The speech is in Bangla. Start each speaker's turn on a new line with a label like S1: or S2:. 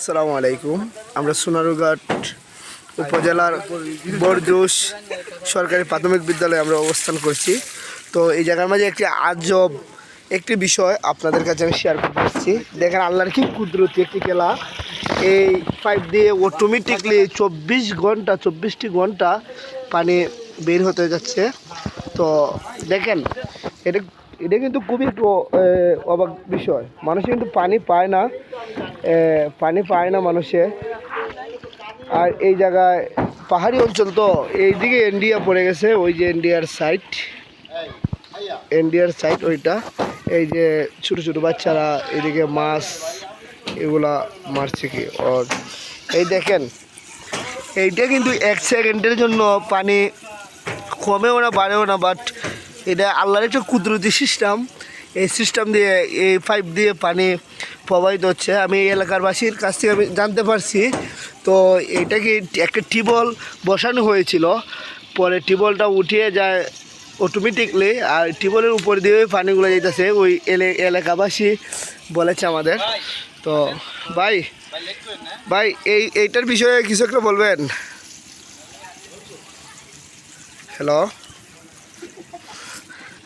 S1: আসসালামু আলাইকুম। আমরা সোনারুঘাট উপজেলার বরজুস সরকারি প্রাথমিক বিদ্যালয়ে আমরা অবস্থান করছি। তো এই জায়গার মাঝে একটি আজব একটি বিষয় আপনাদের কাছে আমি শেয়ার করতে পারছি। দেখেন আল্লাহর কি কুদরতি একটি খেলা। এই পাইপ দিয়ে অটোমেটিকলি 24টি ঘন্টা পানি বের হতে যাচ্ছে। তো দেখেন এটা এটা কিন্তু খুবই একটু অবাক বিষয়। মানুষে কিন্তু পানি পায় না মানুষে। আর এই জায়গায় পাহাড়ি অঞ্চল, তো এইদিকে ইন্ডিয়া পড়ে গেছে, ওই যে ইন্ডিয়ার সাইড ওইটা। এই যে ছোটো ছোটো বাচ্চারা এদিকে মাছ এগুলা মারছে কি ওর। এই দেখেন এইটা কিন্তু 1 সেকেন্ডের জন্য পানি কমেও না বাড়েও না, বাট এটা আল্লাহর একটা কুদরতি সিস্টেম। এই সিস্টেম দিয়ে এই পাইপ দিয়ে পানি প্রবাহিত হচ্ছে। আমি এই এলাকারবাসীর কাছ থেকে আমি জানতে পারছি। তো এইটাকে একটা টিউবওয়েল বসানো হয়েছিল, পরে টিউবওয়েলটা উঠিয়ে যায় অটোমেটিকলি, আর টিউবওয়েলের উপর দিয়ে পানিগুলো যেতেছে ওই এলাকাবাসী বলেছে আমাদের। তো ভাই এইটার বিষয়ে কিছু একটা বলবেন? হ্যালো।